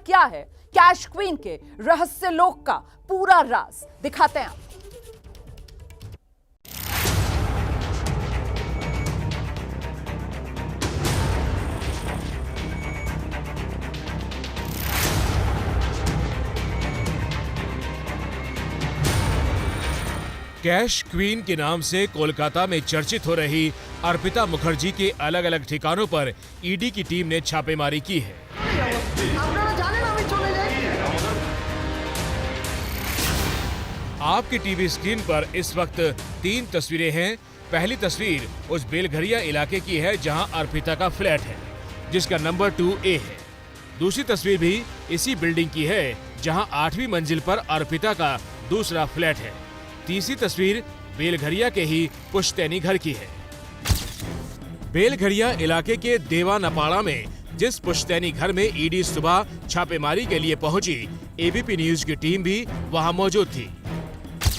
क्या है cash queen के रहस्य लोक का पूरा राज दिखाते हैं। कैश क्वीन के नाम से कोलकाता में चर्चित हो रही अर्पिता मुखर्जी के अलग अलग ठिकानों पर ईडी की टीम ने छापेमारी की है। आपकी टीवी स्क्रीन पर इस वक्त 3 तस्वीरें हैं। पहली तस्वीर उस बेलघरिया इलाके की है जहां अर्पिता का फ्लैट है, जिसका नंबर 2A है। दूसरी तस्वीर भी इसी बिल्डिंग की है जहां 8वीं मंजिल पर अर्पिता का दूसरा फ्लैट है। तीसरी तस्वीर बेलघरिया के ही पुश्तैनी घर की है। बेलघरिया इलाके के देवा नपाड़ा में जिस पुश्तैनी घर में ईडी सुबह छापेमारी के लिए पहुंची, एबीपी न्यूज की टीम भी वहां मौजूद थी।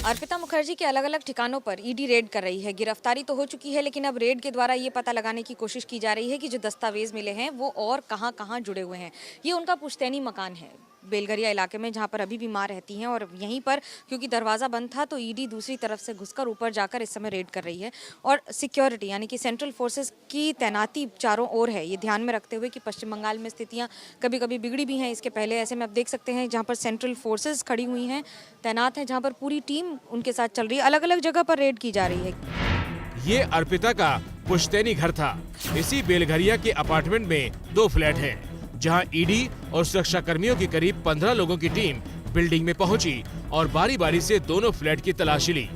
अर्पिता मुखर्जी के अलग अलग ठिकानों पर ईडी रेड कर रही है। गिरफ्तारी तो हो चुकी है, लेकिन अब रेड के द्वारा ये पता लगाने की कोशिश की जा रही है कि जो दस्तावेज मिले हैं वो और कहां-कहां जुड़े हुए हैं। ये उनका पुश्तैनी मकान है बेलघरिया इलाके में, जहां पर अभी भी मां रहती हैं, और यहीं पर क्योंकि दरवाजा बंद था तो ईडी दूसरी तरफ से घुसकर ऊपर जाकर इस समय रेड कर रही है। और सिक्योरिटी यानी कि सेंट्रल फोर्सेस की तैनाती चारों ओर है, ये ध्यान में रखते हुए कि पश्चिम बंगाल में स्थितियां कभी कभी बिगड़ी भी हैं इसके पहले। ऐसे में आप देख सकते हैं जहाँ पर सेंट्रल फोर्सेस खड़ी हुई हैं, तैनात हैं, जहाँ पर पूरी टीम उनके साथ चल रही है। अलग अलग जगह पर रेड की जा रही है। ये अर्पिता का पुश्तैनी घर था। इसी बेलघरिया के अपार्टमेंट में 2 फ्लैट हैं, जहां ईडी और सुरक्षा कर्मियों की करीब 15 लोगों की टीम बिल्डिंग में पहुंची और बारी बारी से दोनों फ्लैट की तलाशी ली।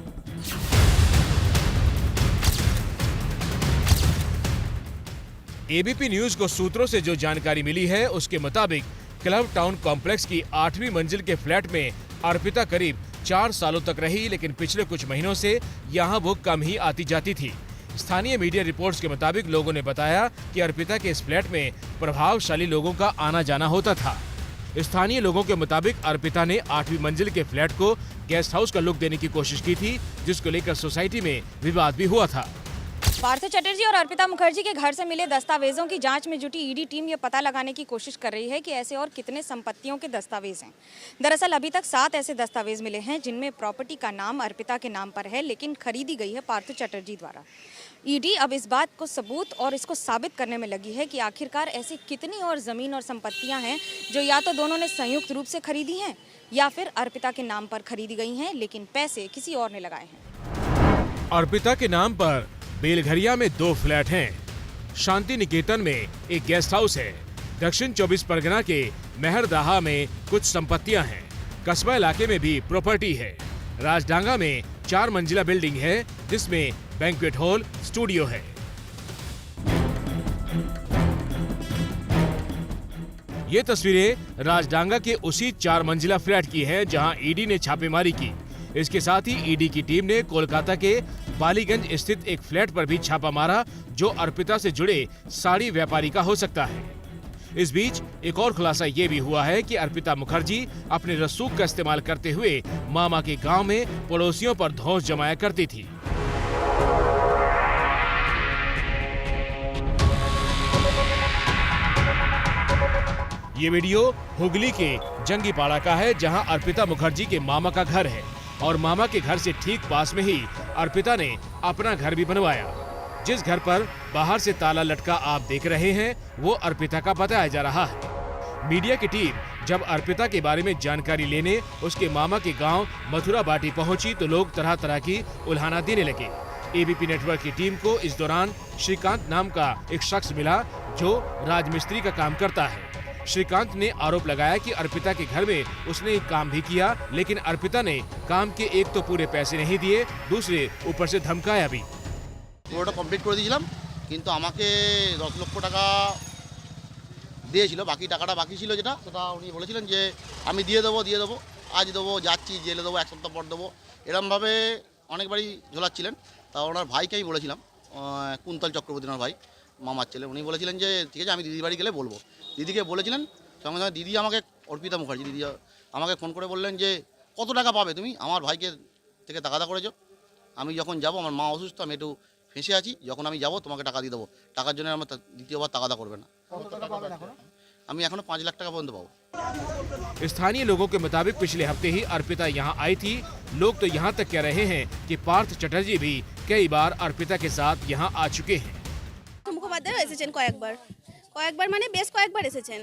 एबीपी न्यूज को सूत्रों से जो जानकारी मिली है उसके मुताबिक क्लब टाउन कॉम्प्लेक्स की 8वीं मंजिल के फ्लैट में अर्पिता करीब 4 सालों तक रही, लेकिन पिछले कुछ महीनों से यहाँ वो कम ही आती जाती थी। स्थानीय मीडिया रिपोर्ट्स के मुताबिक लोगों ने बताया कि अर्पिता के इस फ्लैट में प्रभावशाली लोगों का आना जाना होता था। स्थानीय लोगों के मुताबिक अर्पिता ने 8वीं मंजिल के फ्लैट को गेस्ट हाउस का लुक देने की कोशिश की थी, जिसको लेकर सोसाइटी में विवाद भी हुआ था। पार्थ चटर्जी और अर्पिता मुखर्जी के घर से मिले दस्तावेजों की जांच में जुटी ईडी टीम ये पता लगाने की कोशिश कर रही है कि ऐसे और कितने संपत्तियों के दस्तावेज हैं। दरअसल अभी तक 7 ऐसे दस्तावेज मिले हैं जिनमें प्रॉपर्टी का नाम अर्पिता के नाम पर है, लेकिन खरीदी गई है पार्थ चटर्जी द्वारा। ईडी अब इस बात को सबूत और इसको साबित करने में लगी है कि आखिरकार ऐसी कितनी और जमीन और संपत्तियां हैं जो या तो दोनों ने संयुक्त रूप से खरीदी हैं या फिर अर्पिता के नाम पर खरीदी गई हैं, लेकिन पैसे किसी और ने लगाए हैं। अर्पिता के नाम पर बेलघरिया में 2 फ्लैट हैं। शांति निकेतन में एक गेस्ट हाउस है। दक्षिण 24 परगना के मेहरदाहा में कुछ संपत्तियां हैं। कस्बा इलाके में भी प्रॉपर्टी है। राजडांगा में 4 मंजिला बिल्डिंग है, जिसमें बैंक्वेट हॉल, स्टूडियो है। ये तस्वीरें राजडांगा के उसी 4 मंजिला फ्लैट की है जहां ईडी ने छापेमारी की। इसके साथ ही ईडी की टीम ने कोलकाता के बालीगंज स्थित एक फ्लैट पर भी छापा मारा, जो अर्पिता से जुड़े साड़ी व्यापारी का हो सकता है। इस बीच एक और खुलासा ये भी हुआ है कि अर्पिता मुखर्जी अपने रसूख का इस्तेमाल करते हुए मामा के गांव में पड़ोसियों पर धौंस जमाया करती थी। ये वीडियो हुगली के जंगीपाड़ा का है, जहां अर्पिता मुखर्जी के मामा का घर है और मामा के घर से ठीक पास में ही अर्पिता ने अपना घर भी बनवाया। जिस घर पर बाहर से ताला लटका आप देख रहे हैं, वो अर्पिता का बताया जा रहा है। मीडिया की टीम जब अर्पिता के बारे में जानकारी लेने उसके मामा के गांव मथुरा बाटी पहुंची तो लोग तरह तरह की उल्हाना देने लगे। एबीपी नेटवर्क की टीम को इस दौरान श्रीकांत नाम का एक शख्स मिला, जो राजमिस्त्री का काम करता है। श्रीकांत ने आरोप लगाया कि अर्पिता के घर में उसने एक काम भी किया, लेकिन अर्पिता ने काम के एक तो पूरे पैसे नहीं दिए, दूसरे ऊपर से धमकाया भी। পুরোটা কমপ্লিট করে দিয়েছিলাম, কিন্তু আমাকে 10 লক্ষ টাকা দিয়েছিল, বাকি টাকাটা বাকি ছিল যেটা, সেটা উনি বলেছিলেন যে আমি দিয়ে দেবো, আজ দেবো, যাচ্ছি, জেলে দেবো, 1 সপ্তাহ পর দেবো, এরমভাবে অনেকবারই ঝোলাচ্ছিলেন। তা ওনার ভাইকে আমি বলেছিলাম, কুন্তল চক্রবর্তী ওনার ভাই, মামার ছেলে, উনি বলেছিলেন যে ঠিক আছে আমি দিদি বাড়ি গেলে বলবো। দিদিকে বলেছিলেন, সঙ্গে সঙ্গে দিদি আমাকে, অর্পিতা মুখার্জি দিদি আমাকে ফোন করে বললেন যে কত টাকা পাবে তুমি, আমার ভাইকে থেকে তাগাদা করেছো, আমি যখন যাব আমার মা অসুস্থ, আমি একটু ফেঁসে আছি, যখন আমি যাব তোমাকে টাকা দিয়ে দেবো, টাকার জন্য আমার দ্বিতীয়বার তাগাদা করবে না। আমি এখনো 5 লাখ টাকা পর্যন্ত পাবো। स्थानीय लोगों के मुताबिक पिछले हफ्ते ही अर्पिता यहां आई थी। लोग तो यहां तक कह रहे हैं कि पार्थ चटर्जी भी कई बार अर्पिता के साथ यहां आ चुके हैं। মুখোপাধ্যায় এসেছেন কয়েকবার মানে বেশ কয়েকবার এসেছেন।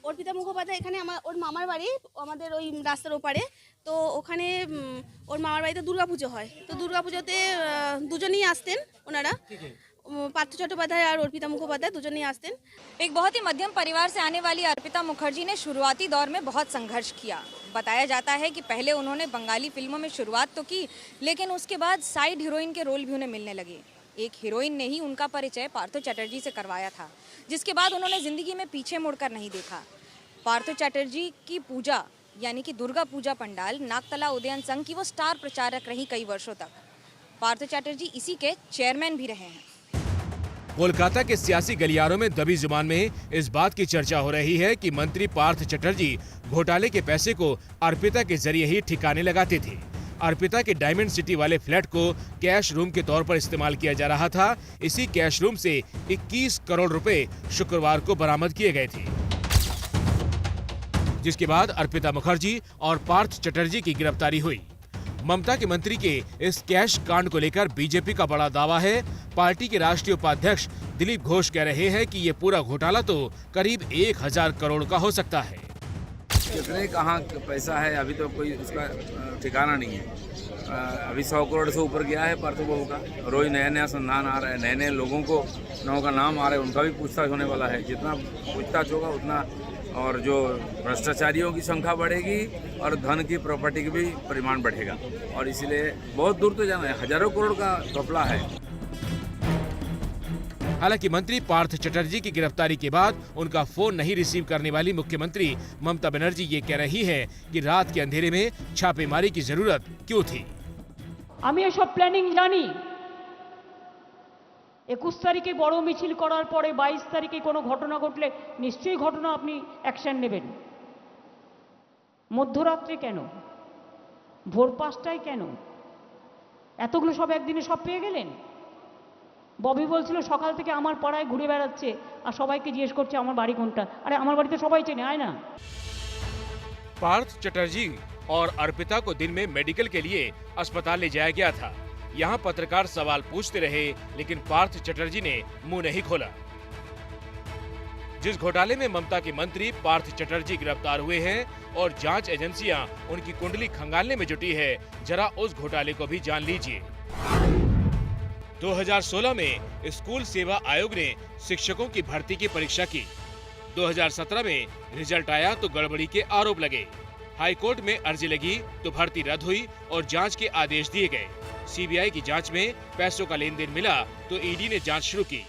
অর্পিতা মুখোপাধ্যায় এখানে ওর মামার বাড়ি আমাদের ওই রাস্তার ওপারে, তো ওখানে ওর মামার বাড়িতে দুর্গাপুজো হয়, তো দুর্গাপুজোতে দুজনেই আসতেন ওনারা, पार्थ चट्टोपाध्याय और अर्पिता मुखोपाध्याय दुजन ही आस्ते। एक बहुत ही मध्यम परिवार से आने वाली अर्पिता मुखर्जी ने शुरुआती दौर में बहुत संघर्ष किया। बताया जाता है कि पहले उन्होंने बंगाली फिल्मों में शुरुआत तो की, लेकिन उसके बाद साइड हीरोइन के रोल भी उन्हें मिलने लगे। एक हीरोइन ने ही उनका परिचय पार्थ चटर्जी से करवाया था, जिसके बाद उन्होंने जिंदगी में पीछे मुड़कर नहीं देखा। पार्थ चटर्जी की पूजा यानी कि दुर्गा पूजा पंडाल नागतला उदयन संघ की वो स्टार प्रचारक रही कई वर्षों तक। पार्थ चटर्जी इसी के चेयरमैन भी रहे हैं। कोलकाता के सियासी गलियारों में दबी जुबान में इस बात की चर्चा हो रही है कि मंत्री पार्थ चटर्जी घोटाले के पैसे को अर्पिता के जरिए ही ठिकाने लगाते थे। अर्पिता के डायमंड सिटी वाले फ्लैट को कैश रूम के तौर पर इस्तेमाल किया जा रहा था। इसी कैश रूम से 21 करोड़ रुपए शुक्रवार को बरामद किए गए थे, जिसके बाद अर्पिता मुखर्जी और पार्थ चटर्जी की गिरफ्तारी हुई। ममता के मंत्री के इस कैश कांड को लेकर बीजेपी का बड़ा दावा है। पार्टी के राष्ट्रीय उपाध्यक्ष दिलीप घोष कह रहे हैं कि ये पूरा घोटाला तो करीब 1000 करोड़ का हो सकता है। कितने कहाँ पैसा है अभी तो कोई उसका ठिकाना नहीं है। अभी 100 करोड़ से ऊपर गया है पार्थ बाबू का। रोज नया नया संधान आ रहा है, नए नए लोगों का नाम आ रहा है, उनका भी पूछताछ होने वाला है। जितना पूछताछ होगा उतना और जो भ्रष्टाचारियों की संख्या बढ़ेगी और धन की प्रॉपर्टी की भी परिमाण बढ़ेगा, और इसीलिए बहुत दूर तो जाना है, हजारों करोड़ का घपला है। हालांकि मंत्री पार्थ चटर्जी की गिरफ्तारी के बाद उनका फोन नहीं रिसीव करने वाली मुख्यमंत्री ममता बनर्जी ये कह रही है कि रात के अंधेरे में छापेमारी की जरूरत क्यों थी। আমি এসব প্ল্যানিং জানি। 21 তারিখে বড় মিছিল করার পরে 22 তারিখে কোনো ঘটনা ঘটলে নিশ্চয়ই ঘটনা আপনি অ্যাকশন নেবেন। মধ্যরাত্রে কেন, ভোর 5টায় কেন, এতগুলো সব একদিনে সব পেয়ে গেলেন? ববি বলছিল সকাল থেকে আমার পাড়ায় ঘুরে বেড়াচ্ছে আর সবাইকে জিজ্ঞেস করছে আমার বাড়ি কোনটা। আরে আমার বাড়িতে সবাই চেনে, আয় না। पार्थ चटर्जी और अर्पिता को दिन में मेडिकल के लिए अस्पताल ले जाया गया था। यहाँ पत्रकार सवाल पूछते रहे, लेकिन पार्थ चटर्जी ने मुंह नहीं खोला। जिस घोटाले में ममता के मंत्री पार्थ चटर्जी गिरफ्तार हुए हैं और जांच एजेंसियां उनकी कुंडली खंगालने में जुटी है, जरा उस घोटाले को भी जान लीजिए। 2016 में स्कूल सेवा आयोग ने शिक्षकों की भर्ती की परीक्षा की। 2017 में रिजल्ट आया तो गड़बड़ी के आरोप लगे। हाईकोर्ट में अर्जी लगी तो भर्ती रद्द हुई और जांच के आदेश दिए गए। सीबीआई की जांच में पैसों का लेन देन मिला तो ईडी ने जांच शुरू की।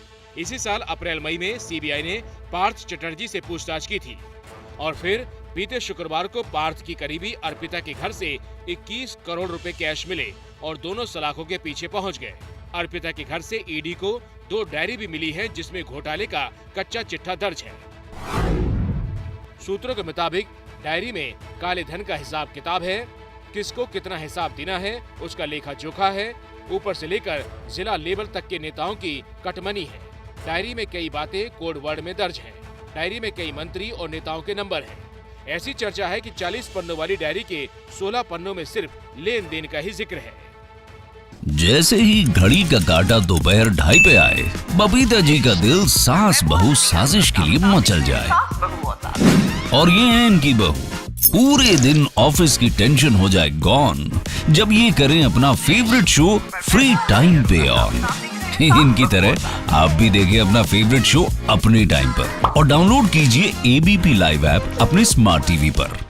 इसी साल अप्रैल मई में सीबीआई ने पार्थ चटर्जी से पूछताछ की थी और फिर बीते शुक्रवार को पार्थ की करीबी अर्पिता के घर से 21 करोड़ रुपए कैश मिले और दोनों सलाखों के पीछे पहुंच गए। अर्पिता के घर से ईडी को 2 डायरी भी मिली है, जिसमें घोटाले का कच्चा चिट्ठा दर्ज है। सूत्रों के मुताबिक डायरी में काले धन का हिसाब किताब है, किसको कितना हिसाब देना है उसका लेखा जोखा है, ऊपर से लेकर जिला लेवल तक के नेताओं की कटमनी है। डायरी में कई बातें कोड वर्ड में दर्ज हैं। डायरी में कई मंत्री और नेताओं के नंबर हैं। ऐसी चर्चा है कि 40 पन्नों वाली डायरी के 16 पन्नों में सिर्फ लेन देन का ही जिक्र है। जैसे ही घड़ी का काटा दोपहर 2:30 पे आए, बबीता जी का दिल सास बहू साजिश के लिए मचल जाए। और ये है इनकी बहू, पूरे दिन ऑफिस की टेंशन हो जाए गॉन जब ये करें अपना फेवरेट शो फ्री टाइम पे ऑन। इनकी तरह आप भी देखें अपना फेवरेट शो अपने टाइम पर और डाउनलोड कीजिए एबीपी लाइव ऐप अपने स्मार्ट टीवी पर।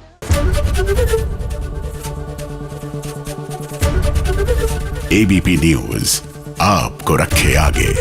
एबीपी न्यूज आपको रखे आगे।